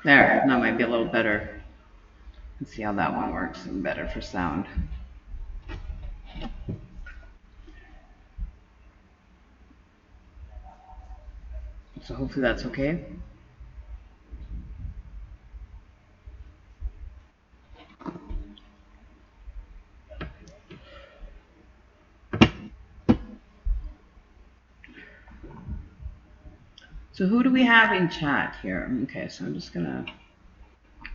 There, that might be a little better. Let's see how that one works and better for sound. So hopefully that's okay. So who do we have in chat here? Okay, so I'm just gonna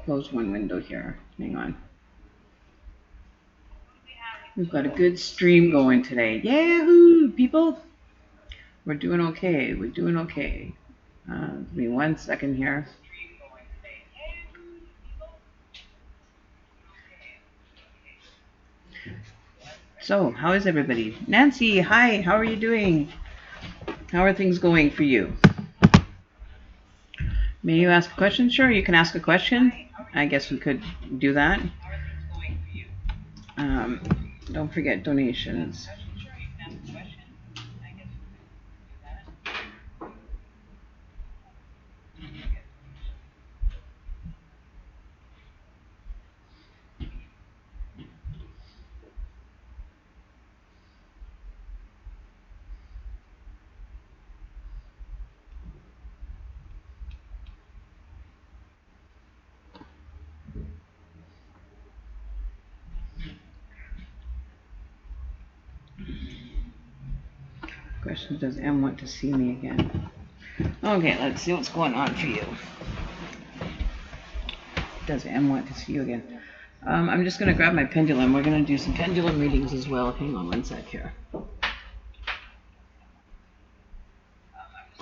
close one window here. Hang on. We've got a good stream going today. Yahoo, people! We're doing okay. We're doing okay. Give me 1 second here. So, how is everybody? Nancy, hi. How are you doing? How are things going for you? May you ask a question? Sure, you can ask a question. I guess we could do that. Um, don't forget donations. Question, does M want to see me again? Okay, let's see what's going on for you. Does M want to see you again? I'm just going to grab my pendulum. We're going to do some pendulum readings as well. Hang on 1 sec here.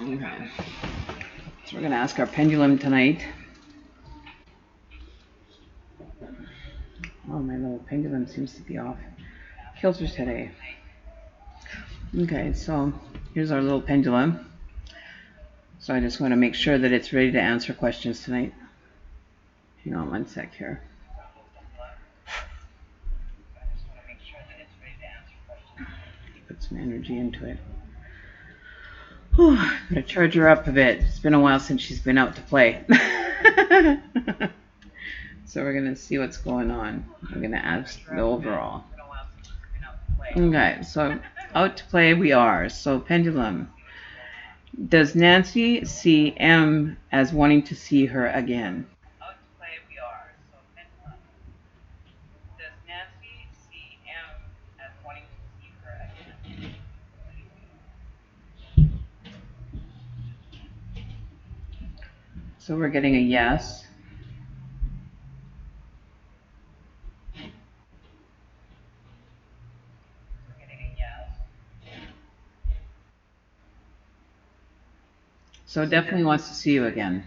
Okay. So we're going to ask our pendulum tonight. Oh, my little pendulum seems to be off kilter today. Okay, so here's our little pendulum. So I just want to make sure that it's ready to answer questions tonight. Hang on 1 sec here. Put some energy into it. Whew, I'm going to charge her up a bit. It's been a while since she's been out to play. So we're going to see what's going on. I'm going to ask the overall. Okay, so out to play we are. So pendulum. Does Nancy see M as wanting to see her again? Out to play we are. So pendulum. Does Nancy see M as wanting to see her again? So we're getting a yes. So definitely wants to see you again.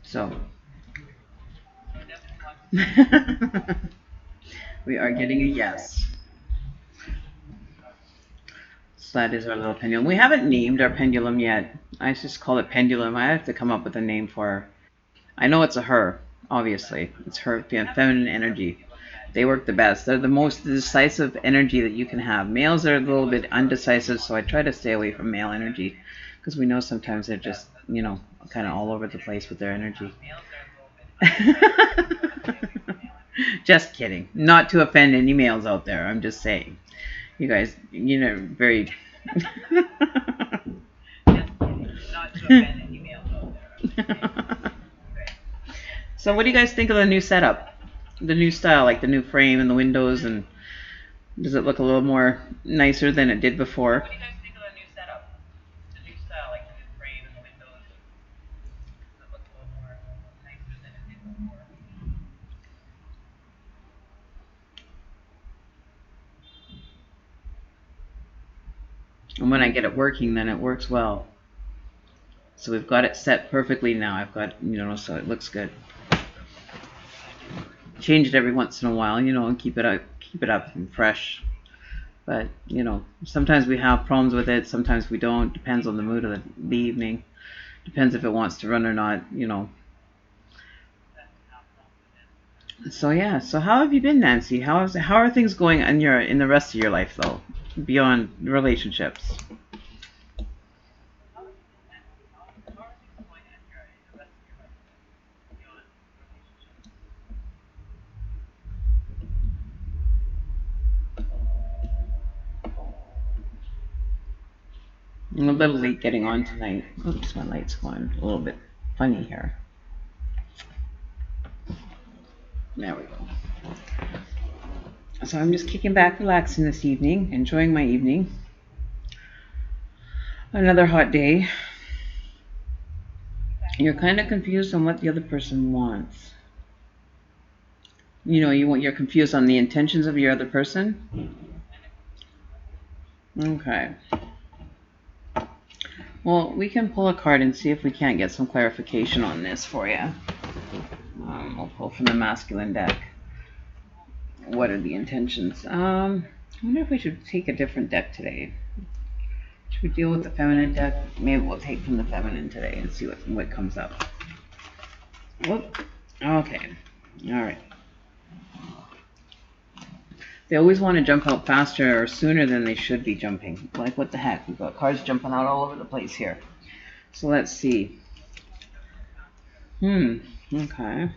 So we are getting a yes. So that is our little pendulum. We haven't named our pendulum yet. I just call it pendulum. I have to come up with a name for her. I know it's a her, obviously. It's her feminine energy. They work the best. They're the most decisive energy that you can have. Males are a little bit undecisive, so I try to stay away from male energy because we know sometimes they're just, kind of all over the place with their energy. Just kidding. Not to offend any males out there. I'm just saying. You guys, very... So what do you guys think of the new setup? The new style, like the new frame and the windows, and does it look a little more nicer than it did before? What do you guys think of the new setup? The new style, like the new frame and the windows, does it look a little more nicer than it did before? And when I get it working, then it works well. So we've got it set perfectly now. I've got, so it looks good. Change it every once in a while, and keep it up and fresh. But, sometimes we have problems with it. Sometimes we don't. Depends on the mood of the evening. Depends if it wants to run or not, So yeah. So how have you been, Nancy? How are things going in the rest of your life, though, beyond relationships? I'm a little late getting on tonight. Oops, my light's going a little bit funny here. There we go. So I'm just kicking back, relaxing this evening, enjoying my evening. Another hot day. You're kind of confused on what the other person wants. You're confused on the intentions of your other person. Okay. Well, we can pull a card and see if we can't get some clarification on this for you. We'll pull from the masculine deck. What are the intentions? I wonder if we should take a different deck today. Should we deal with the feminine deck? Maybe we'll take from the feminine today and see what comes up. Whoop. Okay. All right. They always want to jump out faster or sooner than they should be jumping. Like, what the heck? We've got cards jumping out all over the place here. So let's see. Okay.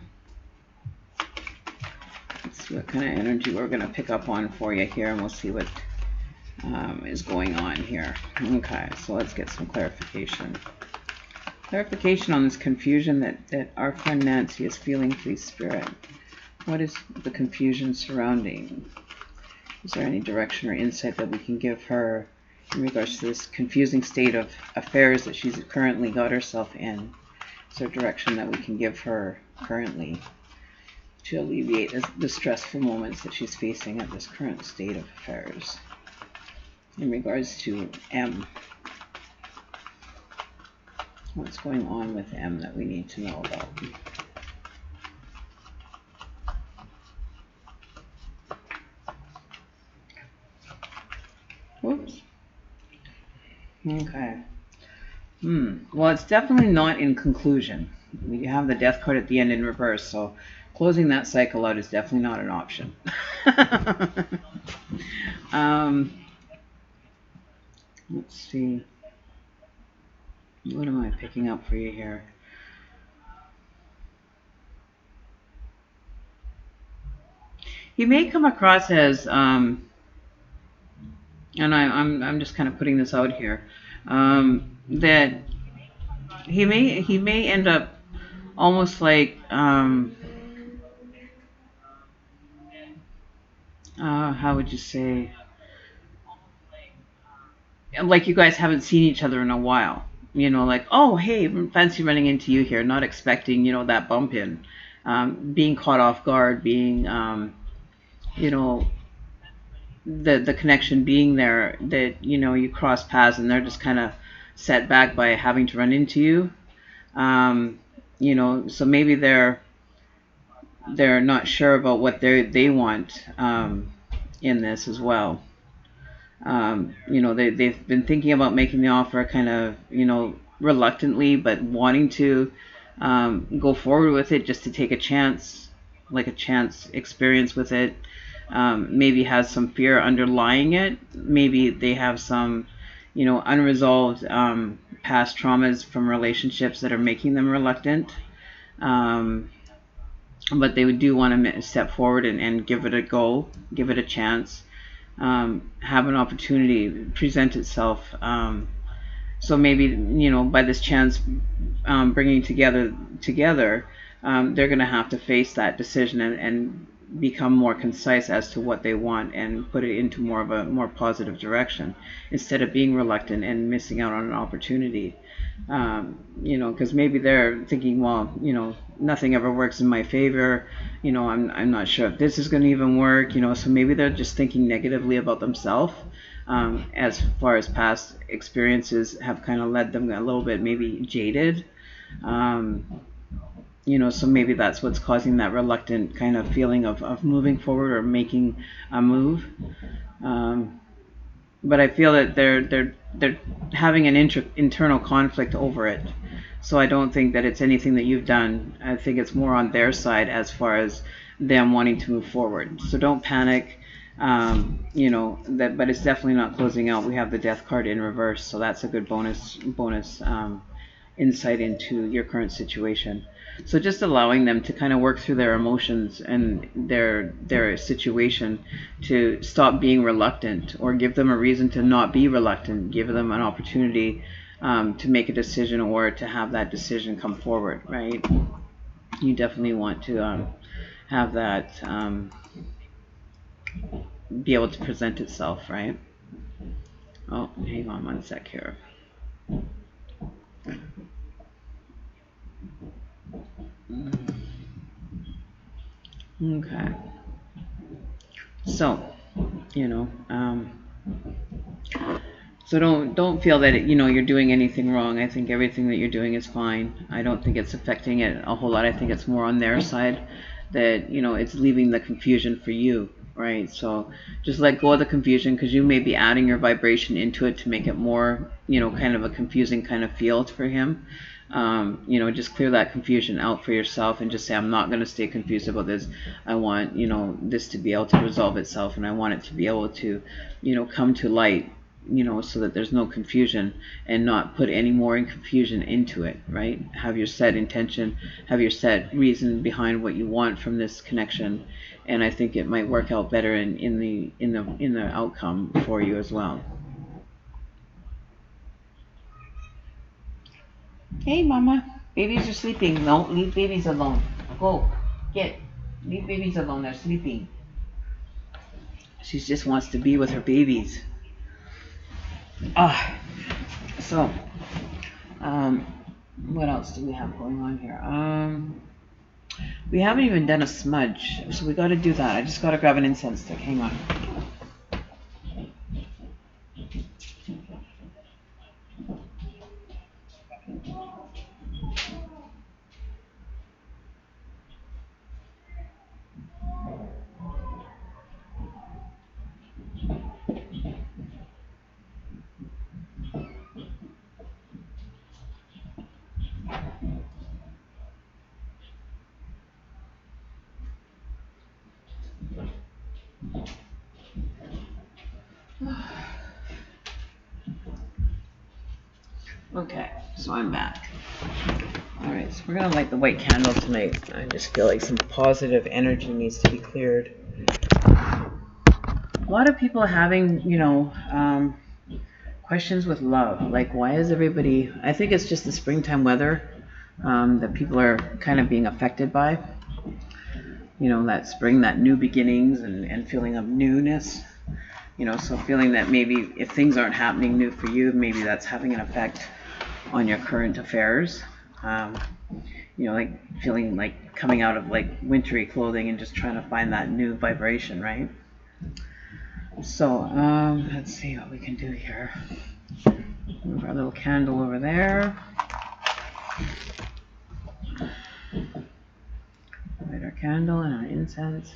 Let's see what kind of energy we're going to pick up on for you here, and we'll see what is going on here. Okay, so let's get some clarification. Clarification on this confusion that our friend Nancy is feeling, please, Spirit. What is the confusion surrounding? Is there any direction or insight that we can give her in regards to this confusing state of affairs that she's currently got herself in? Is there a direction that we can give her currently to alleviate the stressful moments that she's facing at this current state of affairs? In regards to M, what's going on with M that we need to know about? Whoops. Okay. Well, it's definitely not in conclusion. We have the death card at the end in reverse, so closing that cycle out is definitely not an option. Let's see. What am I picking up for you here? He may come across as, and I'm just kind of putting this out here, that he may end up almost like how would you say, like you guys haven't seen each other in a while, like, oh hey, fancy running into you here, not expecting that bump in, being caught off guard, being the connection being there, that you cross paths and they're just kind of set back by having to run into you. So maybe they're not sure about what they want in this as well. They've been thinking about making the offer kind of reluctantly, but wanting to go forward with it just to take a chance, like a chance experience with it. Maybe has some fear underlying it. Maybe they have some unresolved past traumas from relationships that are making them reluctant. But they do want to step forward and give it a go, give it a chance, have an opportunity present itself. So maybe by this chance bringing together, they're going to have to face that decision and become more concise as to what they want and put it into more of a more positive direction instead of being reluctant and missing out on an opportunity. Because maybe they're thinking, well, nothing ever works in my favor. I'm not sure if this is going to even work. So maybe they're just thinking negatively about themselves. As far as past experiences have kind of led them a little bit maybe jaded. So maybe that's what's causing that reluctant kind of feeling of moving forward or making a move. But I feel that they're having an internal conflict over it. So I don't think that it's anything that you've done. I think it's more on their side as far as them wanting to move forward. So don't panic. But it's definitely not closing out. We have the death card in reverse, so that's a good bonus insight into your current situation. So just allowing them to kind of work through their emotions and their situation, to stop being reluctant, or give them a reason to not be reluctant, give them an opportunity to make a decision, or to have that decision come forward, right? You definitely want to have that be able to present itself, right? Oh, hang on one sec here. Okay. So, you know, so don't feel that you're doing anything wrong. I think everything that you're doing is fine. I don't think it's affecting it a whole lot. I think it's more on their side that it's leaving the confusion for you, right? So just let go of the confusion, because you may be adding your vibration into it to make it more kind of a confusing kind of feel for him. Just clear that confusion out for yourself, and just say, I'm not going to stay confused about this. I want this to be able to resolve itself, and I want it to be able to come to light, so that there's no confusion, and not put any more confusion into it, right? Have your set intention, have your set reason behind what you want from this connection, and I think it might work out better in the outcome for you as well. Hey, Mama. Babies are sleeping. No, leave babies alone. Go. Leave babies alone. They're sleeping. She just wants to be with her babies. So, what else do we have going on here? We haven't even done a smudge, so we got to do that. I just got to grab an incense stick. Hang on. Okay, so I'm back. Alright, so we're going to light the white candle tonight. I just feel like some positive energy needs to be cleared. A lot of people having, questions with love. Like, why is everybody... I think it's just the springtime weather that people are kind of being affected by. That spring, that new beginnings and feeling of newness. So feeling that maybe if things aren't happening new for you, maybe that's having an effect on your current affairs. Like feeling like coming out of like wintry clothing and just trying to find that new vibration, right? So let's see what we can do here. Move our little candle over there. Light our candle and our incense.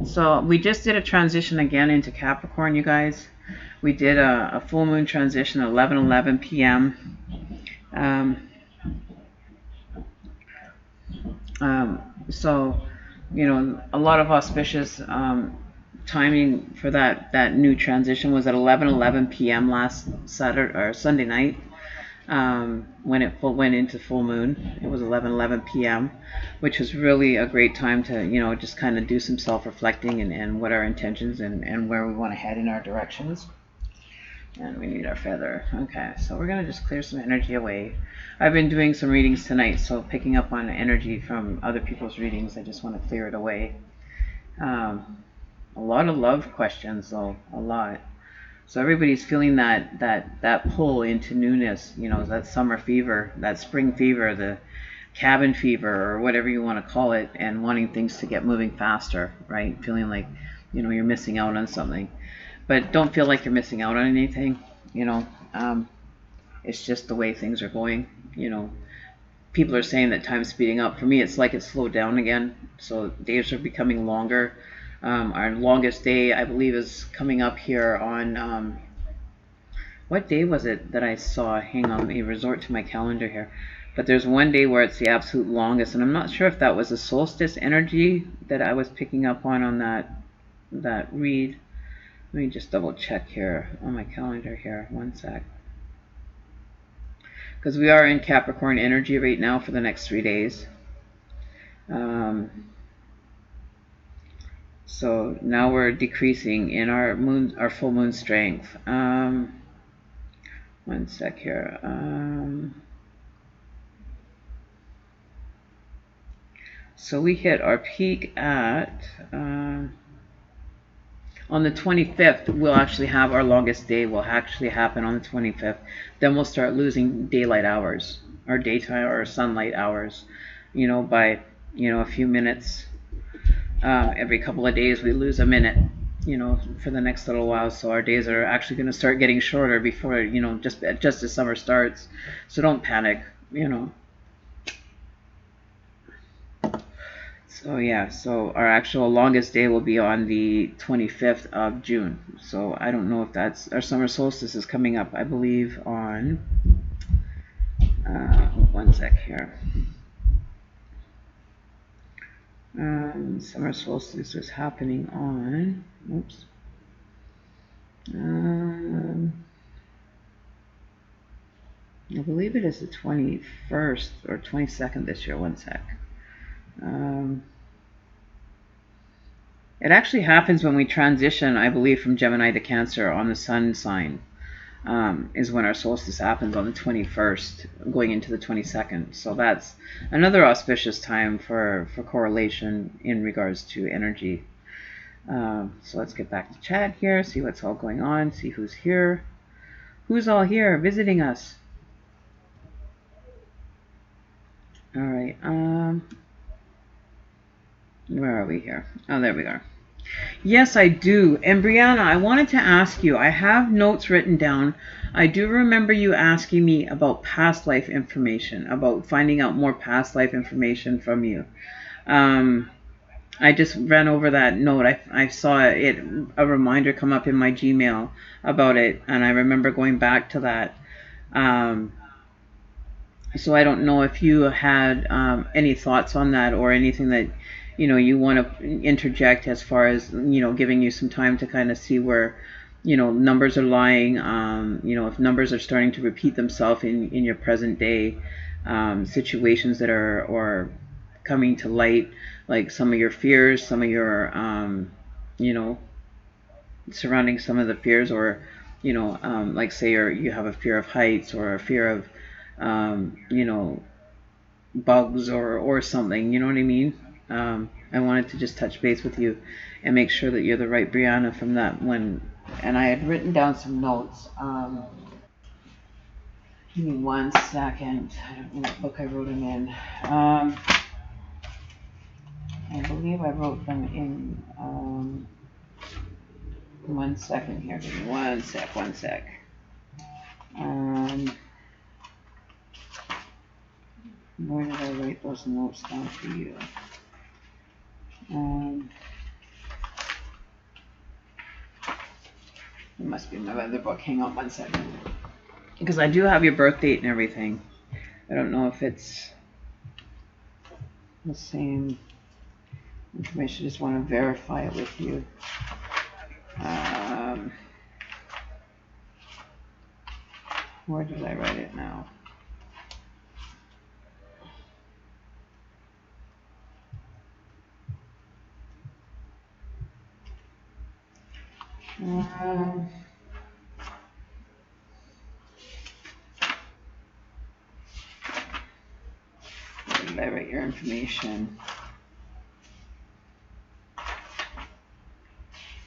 So we just did a transition again into Capricorn, you guys. We did a full moon transition at 11:11 p.m. So, a lot of auspicious timing for that new transition was at 11:11 p.m. last Saturday or Sunday night. When it went into full moon, it was 11:11 p.m., which was really a great time to just kind of do some self-reflecting and what our intentions and where we want to head in our directions. And we need our feather. Okay, so we're going to just clear some energy away. I've been doing some readings tonight, so picking up on energy from other people's readings, I just want to clear it away. A lot of love questions, though, a lot. So everybody's feeling that pull into newness, that summer fever, that spring fever, the cabin fever, or whatever you want to call it, and wanting things to get moving faster, right? Feeling like, you're missing out on something. But don't feel like you're missing out on anything, it's just the way things are going, People are saying that time's speeding up. For me, it's like it's slowed down again. So days are becoming longer. Our longest day, I believe, is coming up here on, what day was it that I saw? Hang on, let me resort to my calendar here. But there's one day where it's the absolute longest, and I'm not sure if that was the solstice energy that I was picking up on that read. Let me just double check here on my calendar here. One sec. because we are in Capricorn energy right now for the next 3 days. So now we're decreasing in our full moon strength. One sec here. So we hit our peak at on the 25th. We'll actually have our longest day. Will actually happen on the 25th. Then we'll start losing daylight hours, or daytime or sunlight hours. By a few minutes. Every couple of days we lose a minute. For the next little while. So our days are actually going to start getting shorter before just as summer starts. So don't panic. So yeah, so our actual longest day will be on the 25th of June. So I don't know if that's our summer solstice is coming up. I believe on one sec here. Summer solstice is happening on. Oops. I believe it is the 21st or 22nd this year. One sec. It actually happens when we transition, I believe, from Gemini to Cancer on the sun sign. Is when our solstice happens on the 21st, going into the 22nd. So that's another auspicious time for correlation in regards to energy. So let's get back to chat here, see what's all going on, see who's here. Who's all here visiting us? All right. Where are we here? Oh, there we are. Yes, I do. And Brianna, I wanted to ask you, I have notes written down. I do remember you asking me about past life information, about finding out more past life information from you. I just ran over that note. I saw a reminder come up in my Gmail about it, and I remember going back to that. So I don't know if you had any thoughts on that or anything that you want to interject as far as giving you some time to kind of see where numbers are lying. If numbers are starting to repeat themselves in your present day situations that are or coming to light, like some of your fears, some of your surrounding some of the fears, or like say you have a fear of heights or a fear of bugs or something, you know what I mean? I wanted to just touch base with you and make sure that you're the right Brianna from that one. And I had written down some notes. Give me 1 second. I don't know what book I wrote them in. I believe I wrote them in 1 second here. Give me 1 sec. Where did I write those notes down for you? It must be in my other book. Hang on 1 second. Because I do have your birth date and everything. I don't know if it's the same information. I just want to verify it with you. Where did I write it now? Where did I write your information?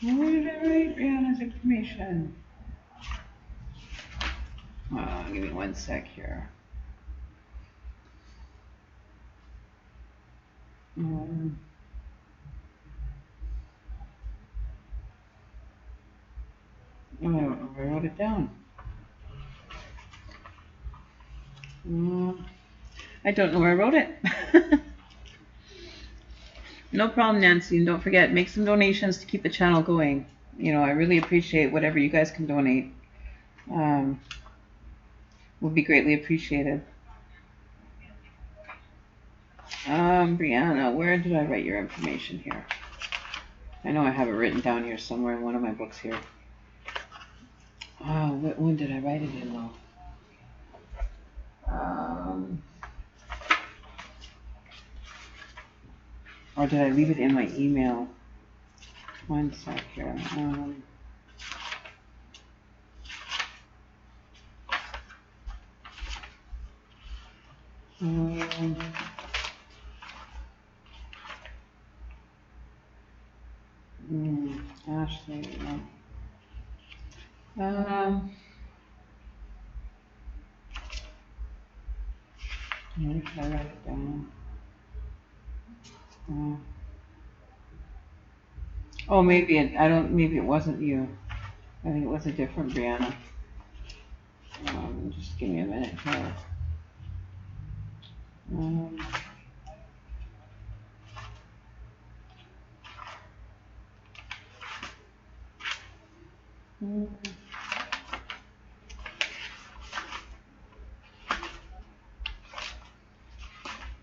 Where did I write Brianna's information? Give me 1 sec here. I don't know where I wrote it down. I don't know where I wrote it. No problem, Nancy. And don't forget, make some donations to keep the channel going. I really appreciate whatever you guys can donate. Would be greatly appreciated. Brianna, where did I write your information here? I know I have it written down here somewhere in one of my books here. When did I write it in though? Um, or did I leave it in my email? One sec here. Um, Ashley. Where should I write it down? Oh, maybe it. I don't. Maybe it wasn't you. I think it was a different Brianna. Just give me a minute here.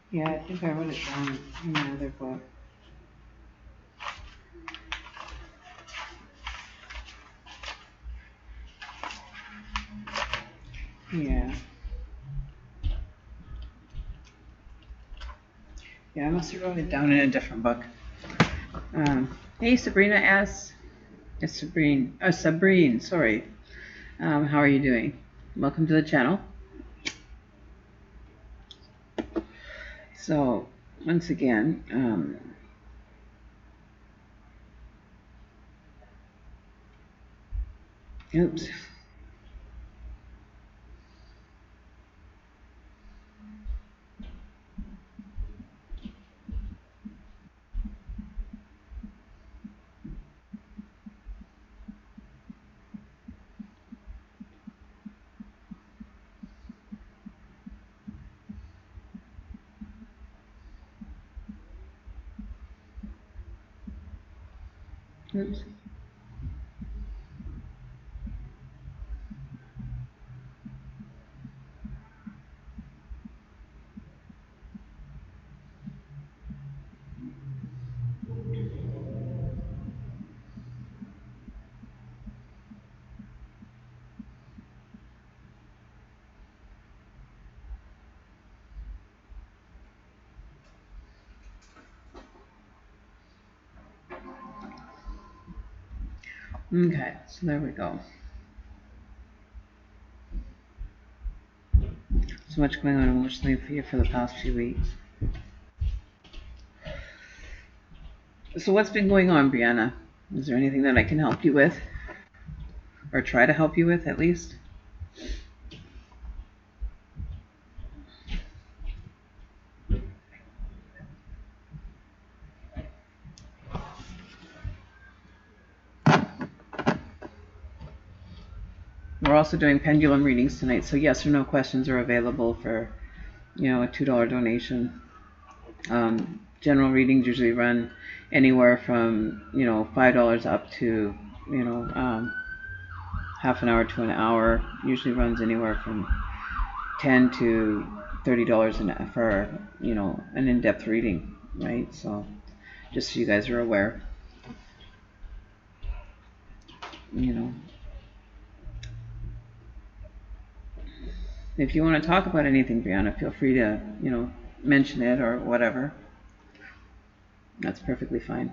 Yeah, I think I wrote it down in my other book. Yeah. Yeah, I must have wrote it down in a different book. Hey, Sabrina S. It's Sabrine. Sabrine, sorry. How are you doing? Welcome to the channel. So, once again, oops. Oops. Okay, so there we go. So much going on emotionally for you for the past few weeks. So what's been going on, Brianna? Is there anything that I can help you with? Or try to help you with, at least? We're also doing pendulum readings tonight, so yes or no questions are available for, a $2 donation. General readings usually run anywhere from, $5 up to, half an hour to an hour. Usually runs anywhere from $10 to $30 for, an in-depth reading, right? So just so you guys are aware, If you want to talk about anything, Brianna, feel free to, mention it or whatever. That's perfectly fine.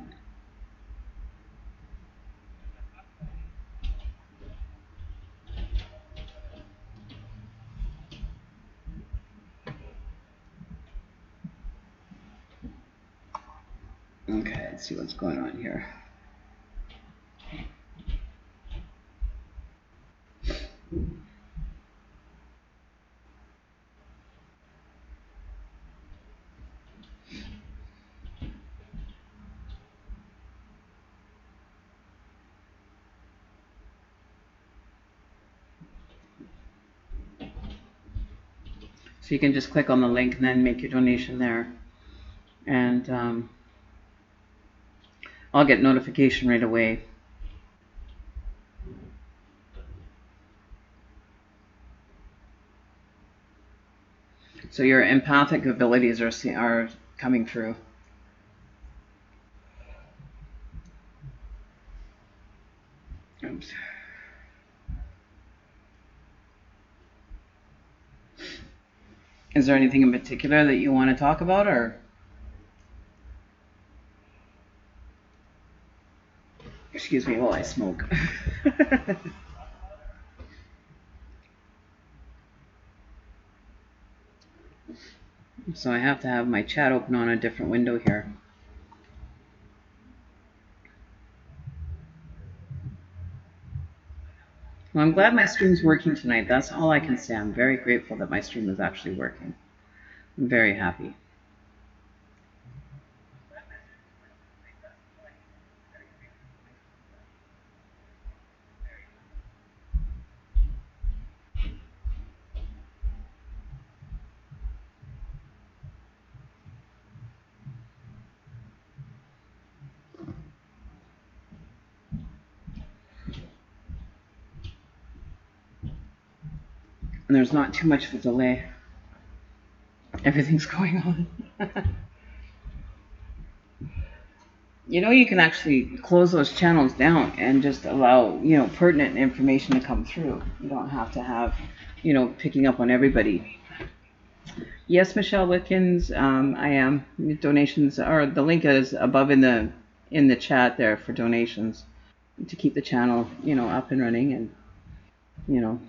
Okay, let's see what's going on here. So you can just click on the link and then make your donation there. And I'll get notification right away. So your empathic abilities are coming through. Oops. Is there anything in particular that you want to talk about, or? Excuse me while I smoke. So I have to have my chat open on a different window here. Well, I'm glad my stream's working tonight. That's all I can say. I'm very grateful that my stream is actually working. I'm very happy. And there's not too much of a delay. Everything's going on. You know, you can actually close those channels down and just allow, pertinent information to come through. You don't have to have, picking up on everybody. Yes, Michelle Witkins, I am. Donations are, the link is above in the chat there for donations to keep the channel, up and running, and, you know.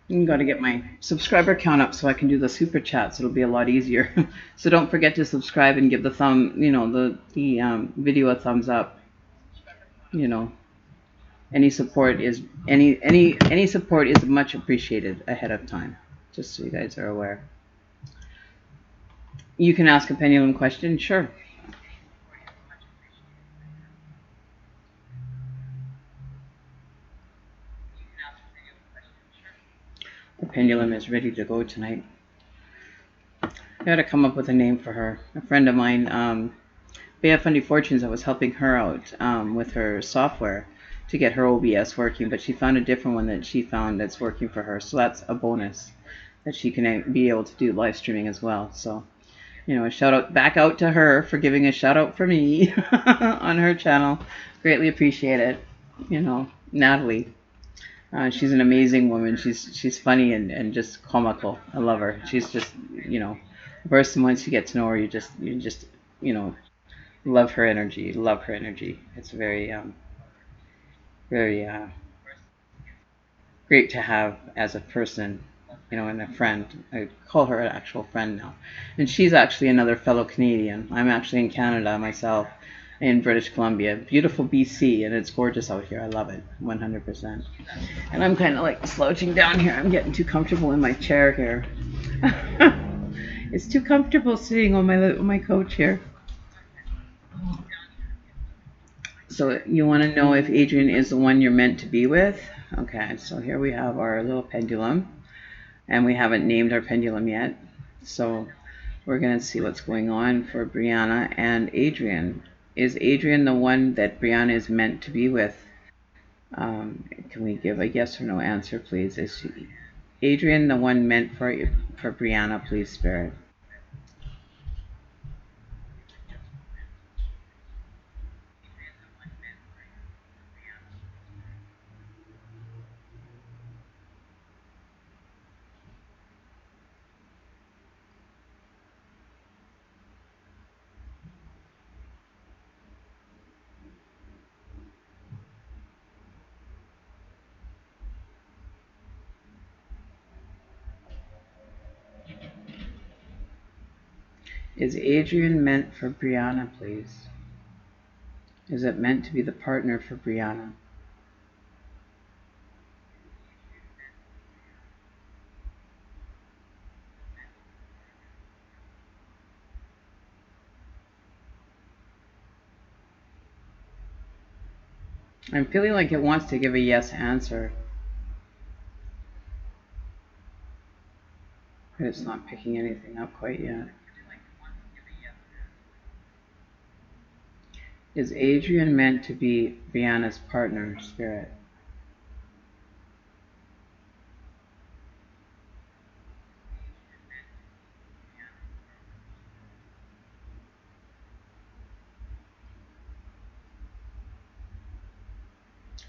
I got to get my subscriber count up so I can do the super chats. It'll be a lot easier. So don't forget to subscribe and give the the video a thumbs up. Any support is any support is much appreciated ahead of time. Just so you guys are aware. You can ask a pendulum question, sure. The pendulum is ready to go tonight. I got to come up with a name for her. A friend of mine, Bea Fundy Fortunes, I was helping her out with her software to get her OBS working, but she found a different one that she found that's working for her. So that's a bonus that she can be able to do live streaming as well. So, a shout out back out to her for giving a shout out for me on her channel. Greatly appreciate it. Natalie. She's an amazing woman. She's funny and just comical. I love her. She's just, a person, once you get to know her, you just love her energy. Love her energy. It's very very great to have as a person, and a friend. I call her an actual friend now. And she's actually another fellow Canadian. I'm actually in Canada myself, in British Columbia. Beautiful BC, and it's gorgeous out here. I love it, 100%. And I'm kind of like slouching down here. I'm getting too comfortable in my chair here. It's too comfortable sitting on my couch here. So you want to know if Adrian is the one you're meant to be with? Okay, so here we have our little pendulum, and we haven't named our pendulum yet. So we're going to see what's going on for Brianna and Adrian. Is Adrian the one that Brianna is meant to be with? Can we give a yes or no answer, please? Is Adrian the one meant for Brianna, please, Spirit? Is Adrian meant for Brianna, please? Is it meant to be the partner for Brianna? I'm feeling like it wants to give a yes answer. But it's not picking anything up quite yet. Is Adrian meant to be Brianna's partner, Spirit?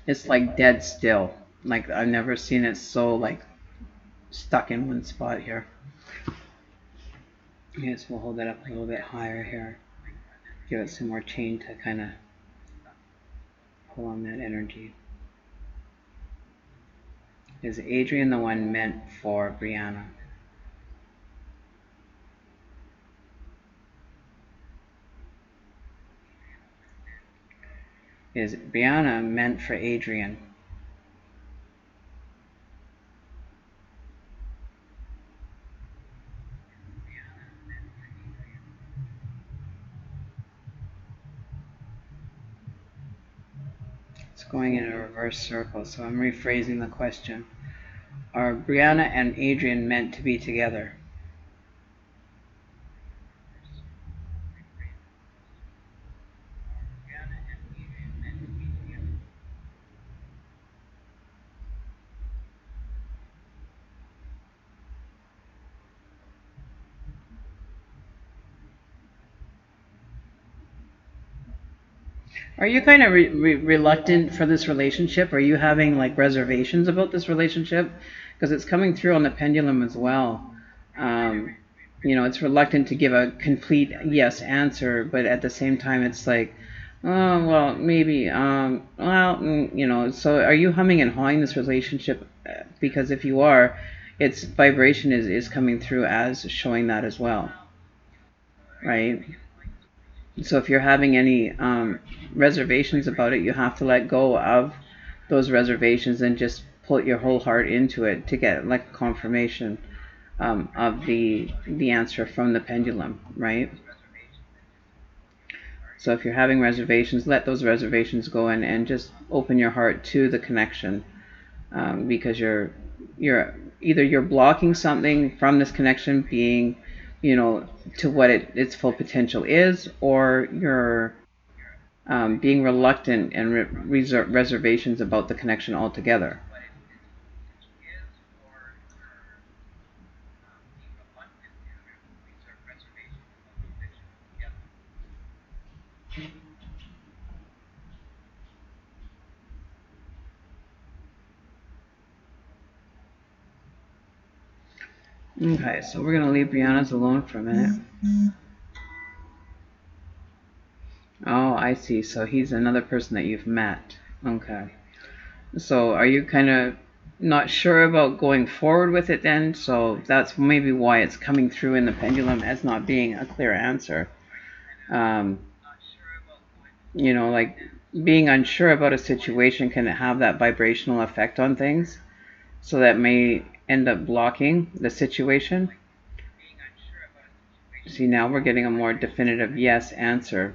It's like dead still. Like I've never seen it so like stuck in one spot here. Yes, we'll hold that up a little bit higher here. Give it some more chain to kind of pull on that energy. Is Adrian the one meant for Brianna? Is Brianna meant for Adrian? It's going in a reverse circle, so I'm rephrasing the question. Are Brianna and Adrian meant to be together? Are you kind of reluctant for this relationship? Are you having like reservations about this relationship? Because it's coming through on the pendulum as well. Um, it's reluctant to give a complete yes answer, but at the same time, it's like, oh, well, maybe. So are you humming and hawing this relationship? Because if you are, its vibration is coming through as showing that as well, right? So if you're having any reservations about it, you have to let go of those reservations and just put your whole heart into it to get like confirmation of the answer from the pendulum, right? So if you're having reservations, let those reservations go and just open your heart to the connection, because you're either you're blocking something from this connection being, to what its full potential is, or you're being reluctant and reservations about the connection altogether. Okay, so we're going to leave Brianna's alone for a minute. Oh, I see. So he's another person that you've met. Okay. So are you kind of not sure about going forward with it then? So that's maybe why it's coming through in the pendulum as not being a clear answer. Um, like being unsure about a situation can have that vibrational effect on things. So that may end up blocking the situation. See, now we're getting a more definitive yes answer.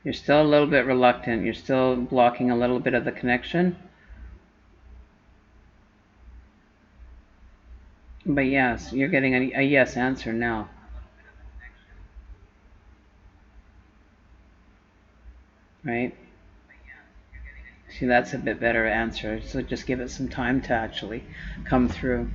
You're still a little bit reluctant. You're still blocking a little bit of the connection. But yes, you're getting a yes answer now. Right? See, that's a bit better answer. So just give it some time to actually come through.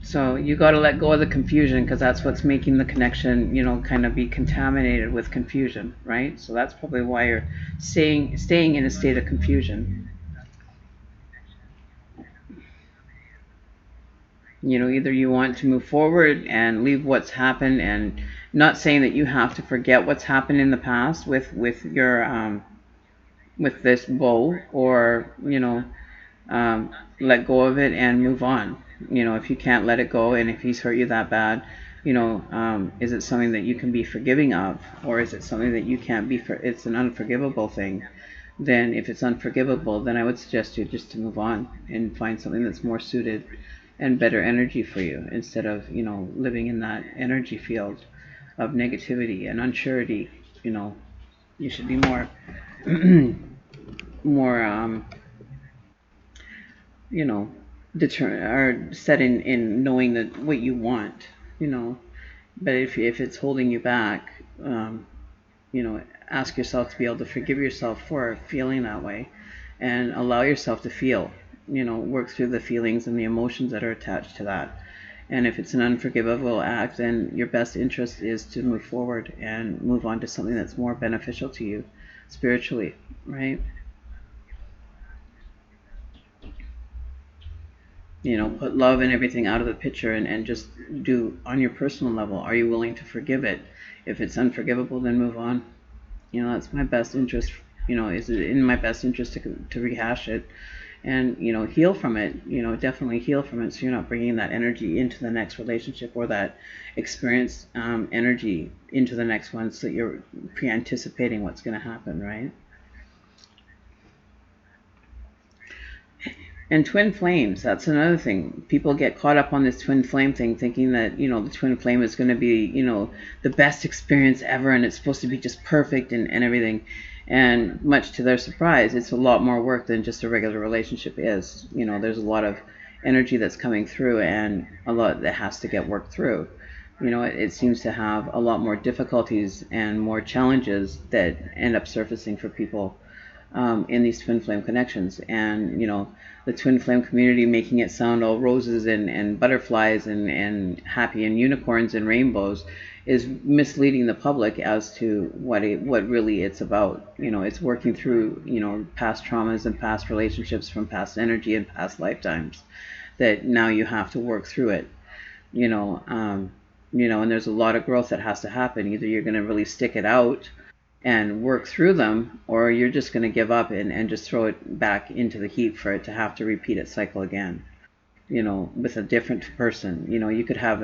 So you got to let go of the confusion, because that's what's making the connection, kind of be contaminated with confusion, right? So that's probably why you're staying in a state of confusion. Either you want to move forward and leave what's happened, and not saying that you have to forget what's happened in the past with your with this bow, or let go of it and move on. If you can't let it go, and if he's hurt you that bad, is it something that you can be forgiving of, or is it something that you can't be? It's an unforgivable thing. Then, if it's unforgivable, then I would suggest you just to move on and find something that's more suited and better energy for you, instead of living in that energy field of negativity and unsurety. You should be more more you know, or set in knowing that what you want, you know. But if it's holding you back, ask yourself to be able to forgive yourself for feeling that way, and allow yourself to feel. Work through the feelings and the emotions that are attached to that, And if it's an unforgivable act, then your best interest is to move forward and move on to something that's more beneficial to you spiritually, right? Put love and everything out of the picture, and just do on your personal level. Are you willing to forgive it? If it's unforgivable, then move on. That's my best interest. Is it in my best interest to rehash it and, heal from it, definitely heal from it, so you're not bringing that energy into the next relationship, or that experience energy into the next one, so that you're pre-anticipating what's going to happen, right? And twin flames, that's another thing. People get caught up on this twin flame thing, thinking that, the twin flame is going to be, the best experience ever, and it's supposed to be just perfect, and everything. And much to their surprise, it's a lot more work than just a regular relationship is. There's a lot of energy that's coming through, and a lot that has to get worked through. It seems to have a lot more difficulties and more challenges that end up surfacing for people in these twin flame connections. And the twin flame community making it sound all roses and butterflies and happy and unicorns and rainbows is misleading the public as to what really it's about. It's working through past traumas and past relationships from past energy and past lifetimes, that now you have to work through it. you know um, and there's a lot of growth that has to happen. Either you're going to really stick it out and work through them, or you're just going to give up and just throw it back into the heap for it to have to repeat its cycle again, with a different person. You could have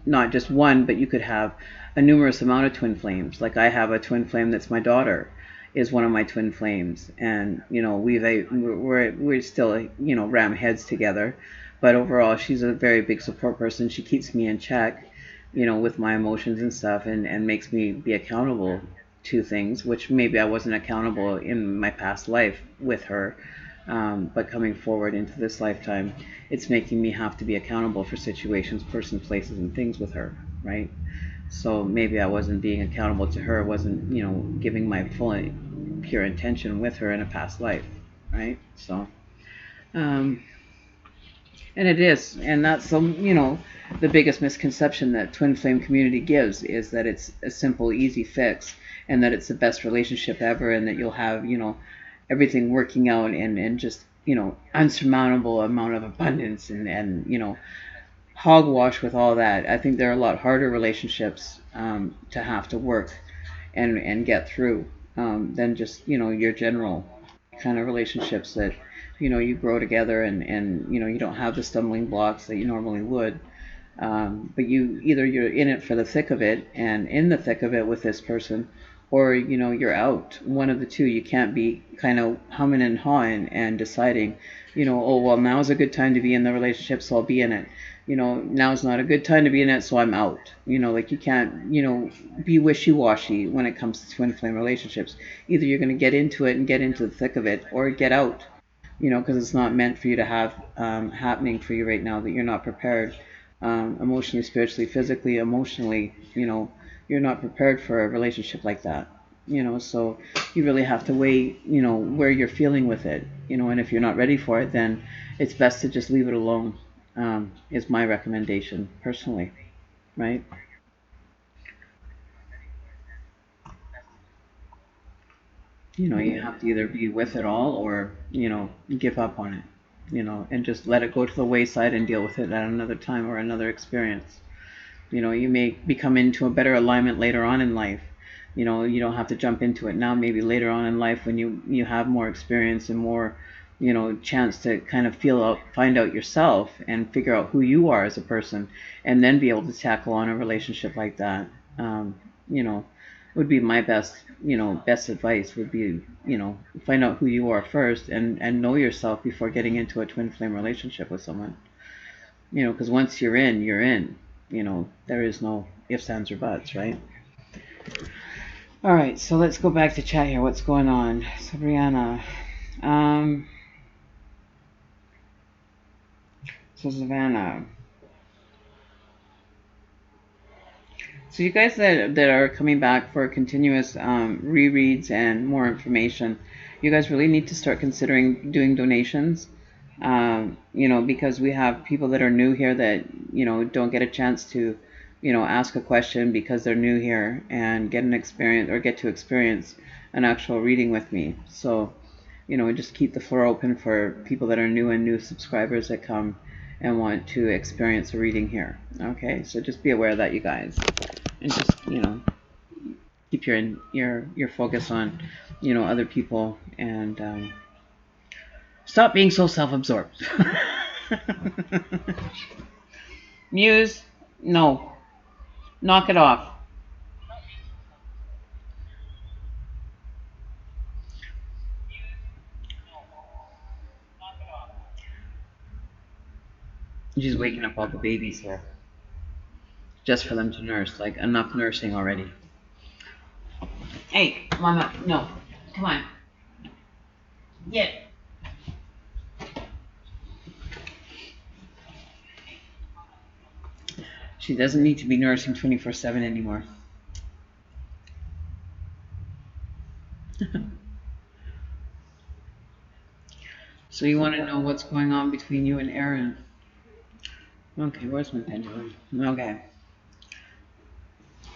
not just one, but you could have a numerous amount of twin flames. Like, I have a twin flame that's my daughter, is one of my twin flames, and we're still ram heads together, but overall she's a very big support person. She keeps me in check, with my emotions and stuff, and makes me be accountable to things, which maybe I wasn't accountable in my past life with her. But coming forward into this lifetime, it's making me have to be accountable for situations, persons, places, and things with her, right? So maybe I wasn't being accountable to her, wasn't, giving my full, pure intention with her in a past life, right? So, um, and it is, and that's the biggest misconception that twin flame community gives, is that it's a simple, easy fix, and that it's the best relationship ever, and that you'll have everything working out, and just unsurmountable amount of abundance, and hogwash with all that. I think there are a lot harder relationships to have to work and get through than just your general kind of relationships that you grow together, and you don't have the stumbling blocks that you normally would. But you're in it for the thick of it, and in the thick of it with this person, or you're out. One of the two. You can't be kind of humming and hawing and deciding, oh well, now's a good time to be in the relationship, so I'll be in it. Now's not a good time to be in it, so I'm out. Like, you can't be wishy-washy when it comes to twin flame relationships. Either you're going to get into it and get into the thick of it, or get out. Because it's not meant for you to have happening for you right now, that you're not prepared, emotionally, spiritually, physically, emotionally. You're not prepared for a relationship like that. So you really have to weigh, where you're feeling with it. And if you're not ready for it, then it's best to just leave it alone. Is my recommendation personally, right? You have to either be with it all, or give up on it, and just let it go to the wayside and deal with it at another time or another experience. You may become into a better alignment later on in life. You don't have to jump into it now. Maybe later on in life, when you have more experience and more chance to kind of find out yourself and figure out who you are as a person, and then be able to tackle on a relationship like that. You know would be my best advice, would be, find out who you are first, and know yourself before getting into a twin flame relationship with someone. Because once you're in, you're in. There is no ifs, ands, or buts, right? All right, so let's go back to chat here. What's going on? So, Brianna. So, Savannah. So, you guys that are coming back for continuous rereads and more information, you guys really need to start considering doing donations. because we have people that are new here that, don't get a chance to, ask a question because they're new here and get an experience or get to experience an actual reading with me. So, just keep the floor open for people that are new and new subscribers that come and want to experience a reading here. Okay, so just be aware of that, you guys, and just keep your focus on other people, and stop being so self-absorbed. Muse, no, knock it off. She's waking up all the babies here just for them to nurse. Like, enough nursing already. Hey, Mama, no, come on, get. She doesn't need to be nursing 24/7 anymore. So you want to know what's going on between you and Aaron? Okay, where's my pendulum? Okay.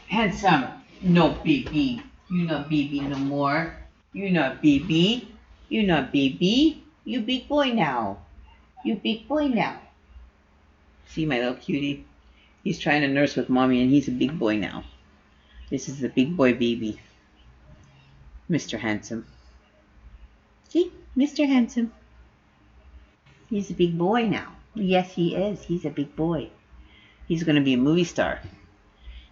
Handsome. No, baby. You not baby no more. You not baby. You not baby. You big boy now. You big boy now. See my little cutie? He's trying to nurse with mommy and he's a big boy now. This is the big boy baby. Mr. Handsome. See? Mr. Handsome. He's a big boy now. Yes, he is. He's a big boy. He's going to be a movie star.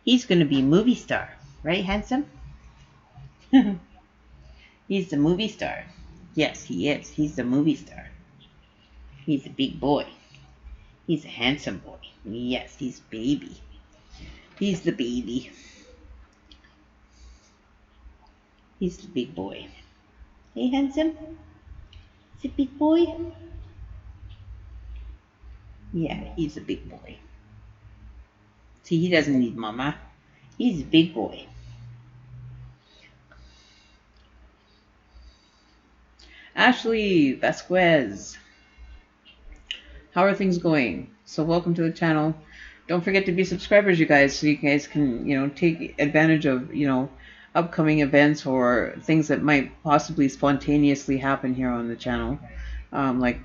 He's going to be a movie star. Right, Handsome? He's the movie star. Yes, he is. He's the movie star. He's a big boy. He's a handsome boy. Yes, he's baby. He's the baby. He's the big boy. Hey, Handsome? He's a big boy? Yeah, he's a big boy. See, he doesn't need mama. He's a big boy. Ashley Vasquez. How are things going? So welcome to the channel. Don't forget to be subscribers, you guys, so you guys can, take advantage of, upcoming events or things that might possibly spontaneously happen here on the channel. Like,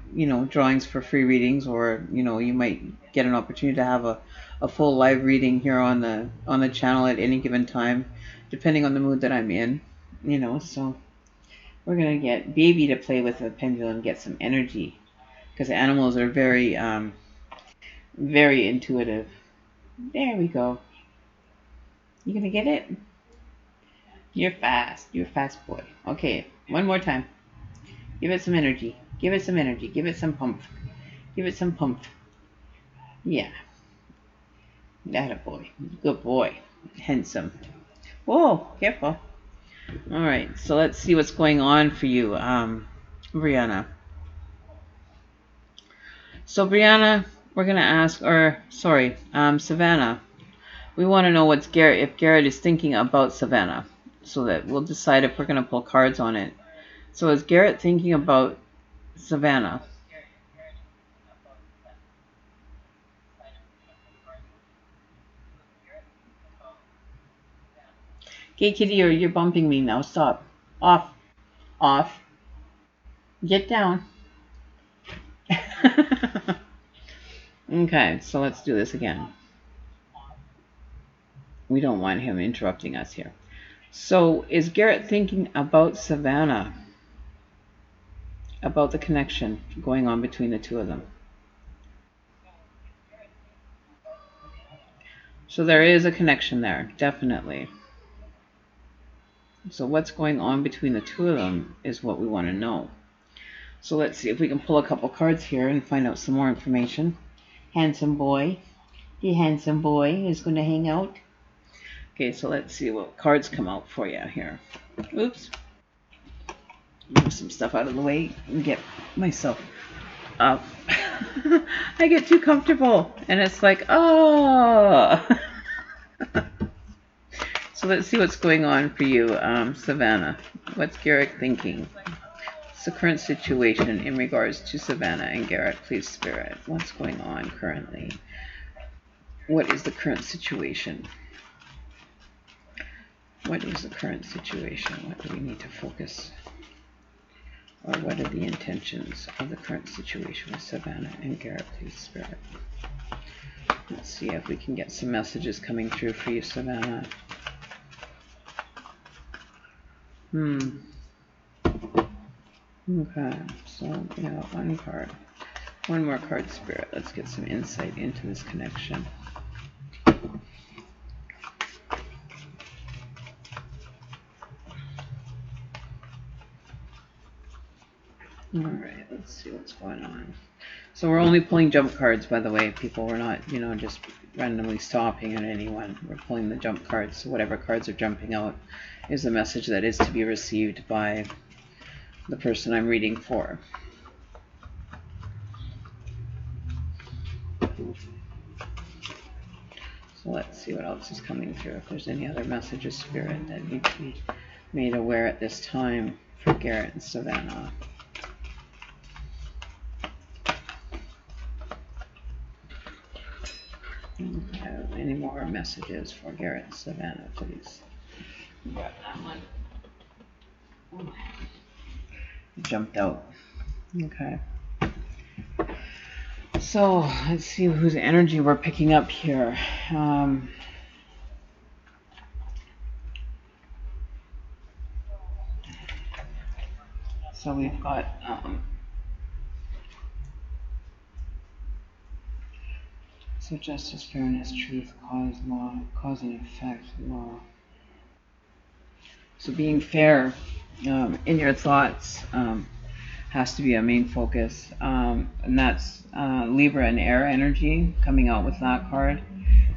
drawings for free readings, or, you might get an opportunity to have a full live reading here on the channel at any given time, depending on the mood that I'm in, so we're going to get baby to play with the pendulum, get some energy, because animals are very, very intuitive. There we go. You going to get it? You're fast. You're a fast boy. Okay, one more time. Give it some energy. Give it some energy. Give it some pump. Give it some pump. Yeah. That a boy. Good boy. Handsome. Whoa, careful. Alright, so let's see what's going on for you, Brianna. So Brianna, we're going to ask, Savannah. We want to know if Garrett is thinking about Savannah, so that we'll decide if we're going to pull cards on it. So is Garrett thinking about Savannah? Okay, kitty, you're bumping me now. Stop. Off. Off. Get down. Okay, so let's do this again. We don't want him interrupting us here. So is Garrett thinking about Savannah? About the connection going on between the two of them? So there is a connection there, definitely. So what's going on between the two of them is what we want to know. So let's see if we can pull a couple cards here and find out some more information. Handsome boy. The handsome boy is going to hang out. Okay, so let's see what cards come out for you here. Oops. Move some stuff out of the way and get myself up. I get too comfortable and it's like, oh. So let's see what's going on for you, Savannah. What's Garrett thinking? What's the current situation in regards to Savannah and Garrett, please, Spirit? What's going on currently? What is the current situation? What is the current situation? What do we need to focus? Or what are the intentions of the current situation with Savannah and Garrett, please, Spirit? Let's see if we can get some messages coming through for you, Savannah. Okay, so yeah, one card. One more card, Spirit. Let's get some insight into this connection. Alright, let's see what's going on. So we're only pulling jump cards, by the way, people. We're not, you know, just randomly stopping at anyone. We're pulling the jump cards. So whatever cards are jumping out is the message that is to be received by the person I'm reading for. So let's see what else is coming through. If there's any other messages, Spirit, that need to be made aware at this time for Garrett and Savannah. Any more messages for Garrett and Savannah, please? Grab that one. Oh, jumped out. Okay. So let's see whose energy we're picking up here. So we've got so justice, fairness, truth, cause, law, cause and effect, law. So being fair in your thoughts has to be a main focus, and that's Libra and air energy coming out with that card.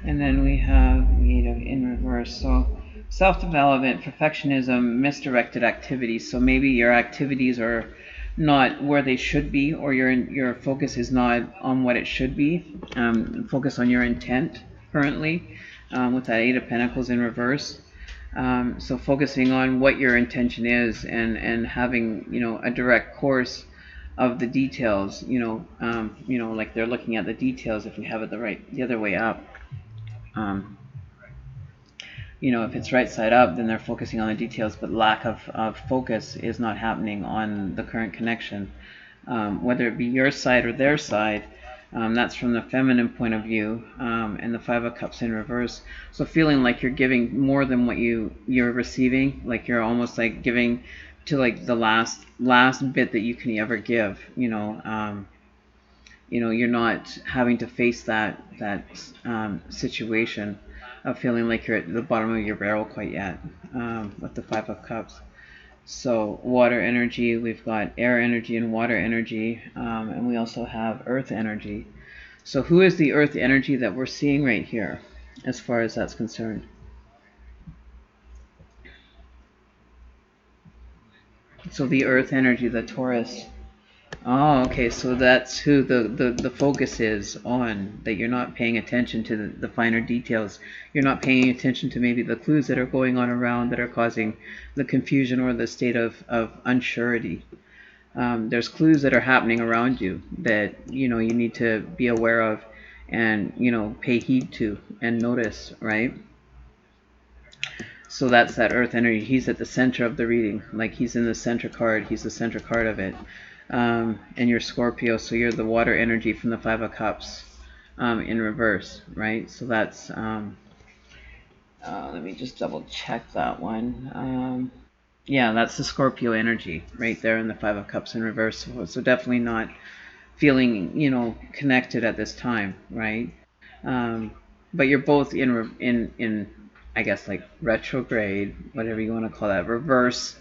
And then we have the 8 of in reverse. So self-development, perfectionism, misdirected activities. So maybe your activities are not where they should be, or your focus is not on what it should be. Focus on your intent currently with that 8 of Pentacles in reverse. So focusing on what your intention is and having, you know, a direct course of the details, you know, like they're looking at the details if we have it the other way up. You know, if it's right side up, then they're focusing on the details, but lack of focus is not happening on the current connection. Whether it be your side or their side, that's from the feminine point of view, and the 5 of Cups in reverse. So feeling like you're giving more than what you're receiving, like you're almost like giving to like the last bit that you can ever give. You know, you're not having to face that situation of feeling like you're at the bottom of your barrel quite yet, with the 5 of Cups. So water energy, we've got air energy and water energy, and we also have earth energy. So who is the earth energy that we're seeing right here as far as that's concerned? So the earth energy, the Taurus. Oh, okay, so that's who the focus is on, that you're not paying attention to the finer details. You're not paying attention to maybe the clues that are going on around that are causing the confusion or the state of unsurety. There's clues that are happening around you that, you know, you need to be aware of and, you know, pay heed to and notice, right? So that's that earth energy. He's at the center of the reading, like he's in the center card. He's the center card of it. And you're Scorpio, so you're the water energy from the 5 of Cups in reverse, right? So that's, let me just double check that one. Yeah, that's the Scorpio energy right there in the 5 of Cups in reverse. So definitely not feeling, you know, connected at this time, right? But you're both in I guess like retrograde, whatever you want to call that, reverse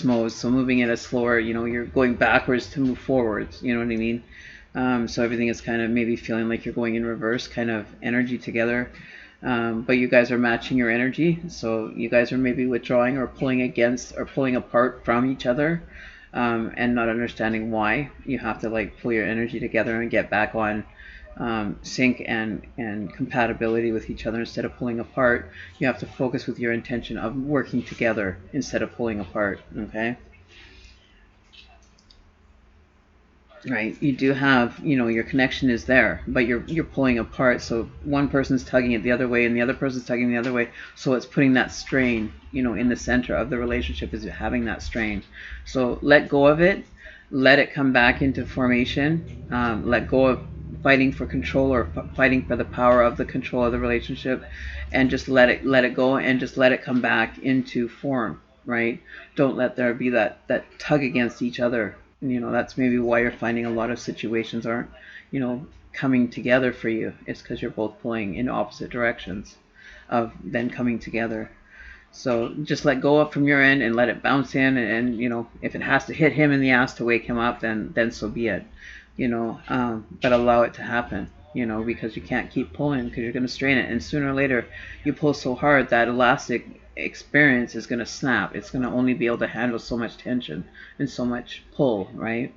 mode. So moving at a slower, you know, you're going backwards to move forwards. You know what I mean? So everything is kind of maybe feeling like you're going in reverse kind of energy together. But you guys are matching your energy, so you guys are maybe withdrawing or pulling against or pulling apart from each other, and not understanding why. You have to like pull your energy together and get back on sync and compatibility with each other instead of pulling apart. You have to focus with your intention of working together instead of pulling apart. Okay. right? You do have, your connection is there, but you're pulling apart. So one person's tugging it the other way, and the other person's tugging the other way. So it's putting that strain, in the center of the relationship is having that strain. So let go of it, let it come back into formation. Let go of fighting for control or fighting for the power of the control of the relationship, and just let it go, and just let it come back into form. Right? Don't let there be that tug against each other. That's maybe why you're finding a lot of situations aren't, coming together for you. It's because you're both pulling in opposite directions of then coming together. So just let go up from your end and let it bounce in, and if it has to hit him in the ass to wake him up, then so be it. But allow it to happen. Because you can't keep pulling because you're going to strain it, and sooner or later, you pull so hard that elastic experience is going to snap. It's going to only be able to handle so much tension and so much pull, right?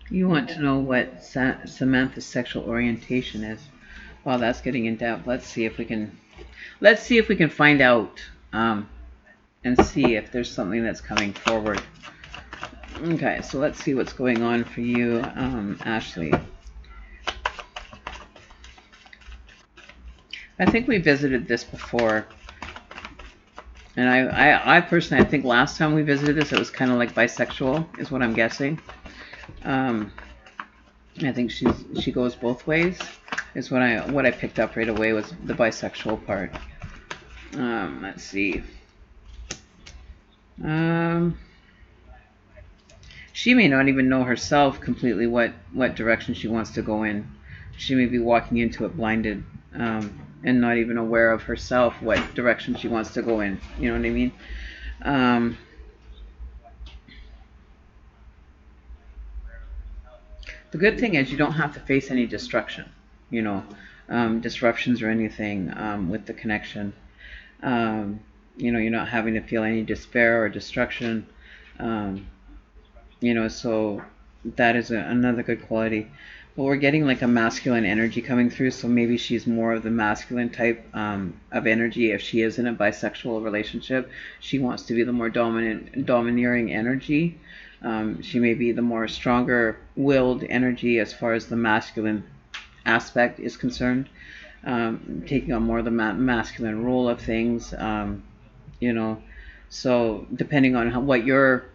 You want to know what Samantha's sexual orientation is? Well, that's getting in depth. Let's see if we can find out, and see if there's something that's coming forward. Okay, so let's see what's going on for you, Ashley. I think we visited this before, and I personally, I think last time we visited this, it was kind of like bisexual, is what I'm guessing. Um, I think she goes both ways. Is what I picked up right away was the bisexual part. Let's see. Um, she may not even know herself completely what direction she wants to go in. She may be walking into it blinded, and not even aware of herself what direction she wants to go in. You know what I mean? Um, the good thing is you don't have to face any destruction. You know, disruptions or anything, with the connection. Um, you're not having to feel any despair or destruction. Um, so that is another good quality. But we're getting like a masculine energy coming through, so maybe she's more of the masculine type, of energy. If she is in a bisexual relationship, she wants to be the more domineering energy. She may be the more stronger willed energy as far as the masculine aspect is concerned, taking on more of the masculine role of things. You know, so depending on what your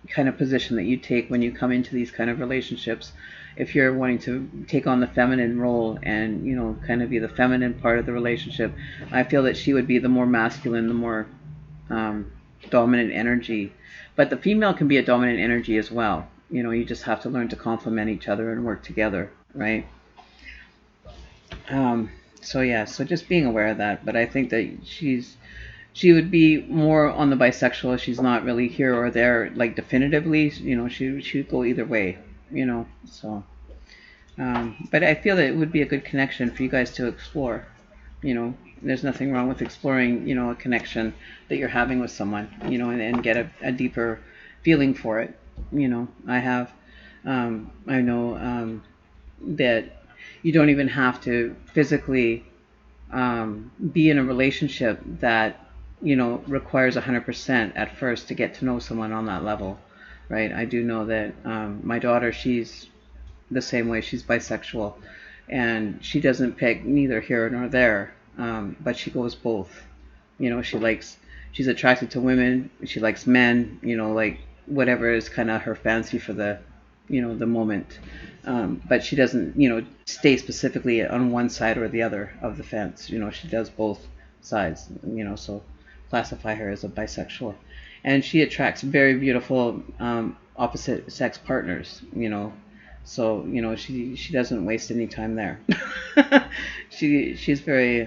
kind of position that you take when you come into these kind of relationships, if you're wanting to take on the feminine role and kind of be the feminine part of the relationship, I feel that she would be the more masculine, the more, um, dominant energy. But the female can be a dominant energy as well. You just have to learn to complement each other and work together, right? um, so yeah, so just being aware of that. But I think that she would be more on the bisexual. She's not really here or there, like definitively. She'd go either way. So. But I feel that it would be a good connection for you guys to explore. There's nothing wrong with exploring, a connection that you're having with someone, and get a deeper feeling for it. I have, I know, that you don't even have to physically, be in a relationship that requires 100% at first to get to know someone on that level, right? I do know that, my daughter, she's the same way. She's bisexual, and she doesn't pick neither here nor there, but she goes both. She's attracted to women. She likes men. Like whatever is kind of her fancy for the moment. But she doesn't, stay specifically on one side or the other of the fence. She does both sides. So classify her as a bisexual, and she attracts very beautiful, opposite sex partners. So she doesn't waste any time there. She's very,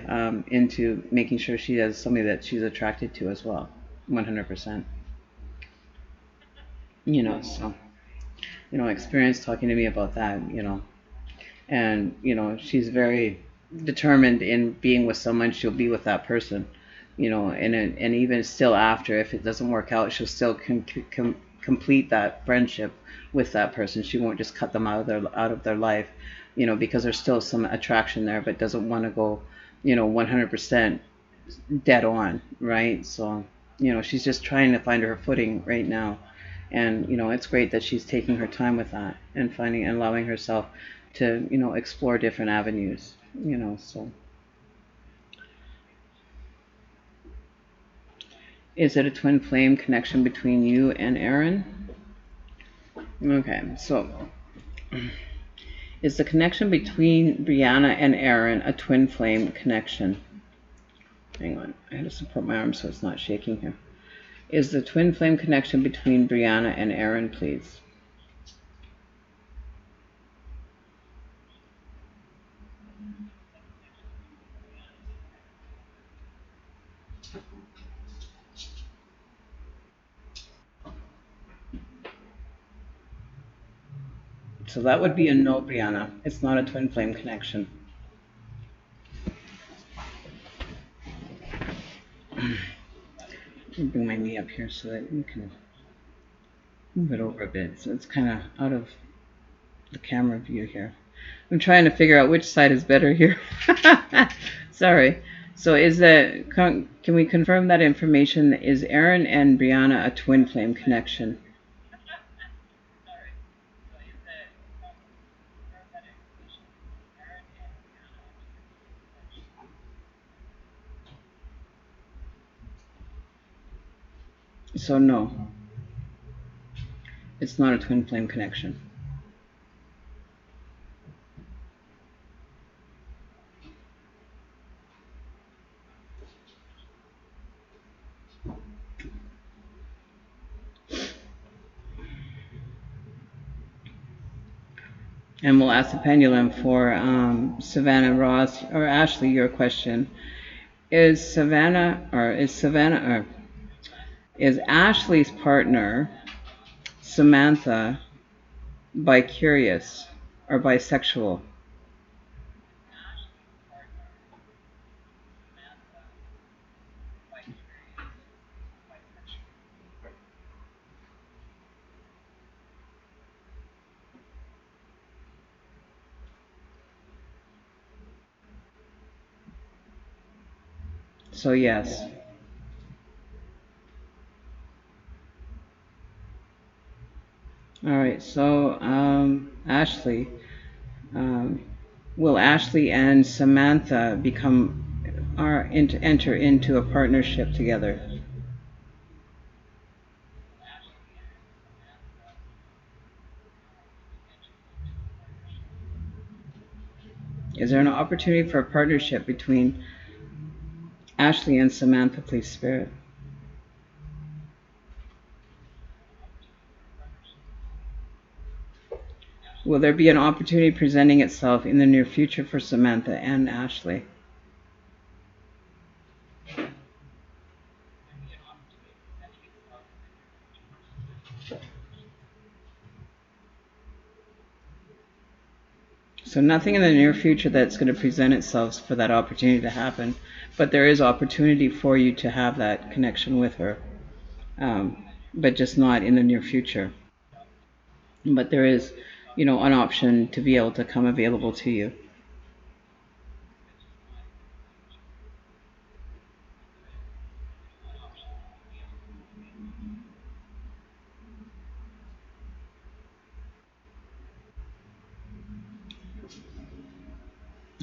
into making sure she has somebody that she's attracted to as well, 100%. So experience talking to me about that. And she's very determined in being with someone. She'll be with that person. And even still after, if it doesn't work out, she'll still complete that friendship with that person. She won't just cut them out of their life, because there's still some attraction there, but doesn't want to go 100% dead on, right? So, she's just trying to find her footing right now. And, it's great that she's taking her time with that and finding and allowing herself to, explore different avenues, so. Is it a twin flame connection between you and Aaron? Okay, so is the connection between Brianna and Aaron a twin flame connection? Hang on, I had to support my arm so it's not shaking here. Is the twin flame connection between Brianna and Aaron, please? So that would be a no, Brianna. It's not a twin flame connection. Let me bring my knee up here so that you can move it over a bit. So it's kind of out of the camera view here. I'm trying to figure out which side is better here. Sorry. So can we confirm that information? Is Aaron and Brianna a twin flame connection? So no, it's not a twin flame connection. And we'll ask the pendulum for Savannah Ross or Ashley. Your question is is Ashley's partner Samantha bicurious or bisexual? So yes. All right. So Ashley, um, will Ashley and Samantha enter into a partnership together? Is there an opportunity for a partnership between Ashley and Samantha, please, Spirit? Will there be an opportunity presenting itself in the near future for Samantha and Ashley? So nothing in the near future that's going to present itself for that opportunity to happen, but there is opportunity for you to have that connection with her, but just not in the near future. But there is, an option to be able to come available to you.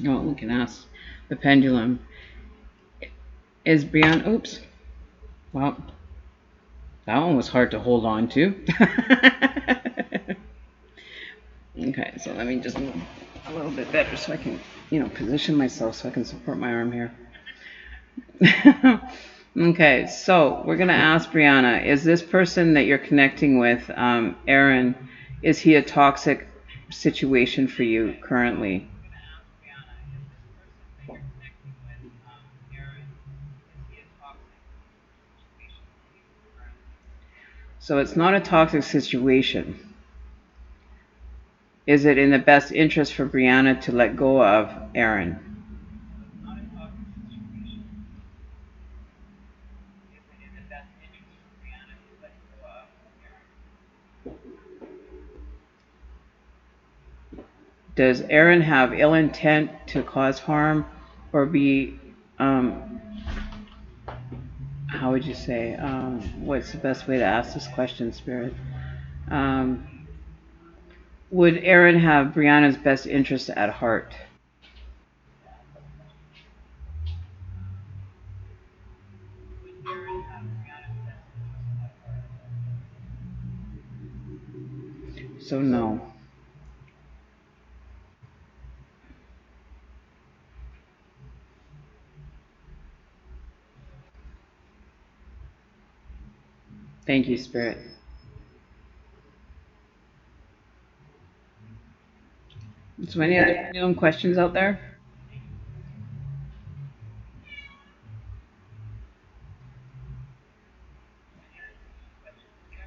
Oh, we can ask the pendulum. Is Brianna? Oops. Well, that one was hard to hold on to. Okay, so let me just move a little bit better so I can, position myself so I can support my arm here. Okay, so we're gonna ask Brianna: is this person that you're connecting with, Aaron? Is he a toxic situation for you currently? So it's not a toxic situation. Is it in the best interest for Brianna to let go of Aaron? Does Aaron have ill intent to cause harm, or be, how would you say, what's the best way to ask this question, Spirit? Um, would Aaron have Brianna's best interest at heart? So no. Thank you, Spirit. So any other pendulum questions out there?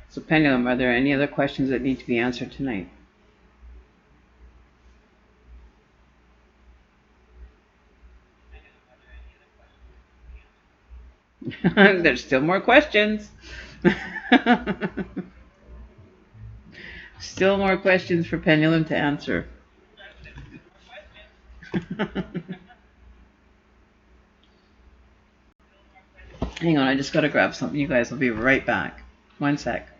So pendulum, are there any other questions that need to be answered tonight? There's still more questions. Still more questions for pendulum to answer. Hang on, I just gotta grab something. You guys will be right back. One sec.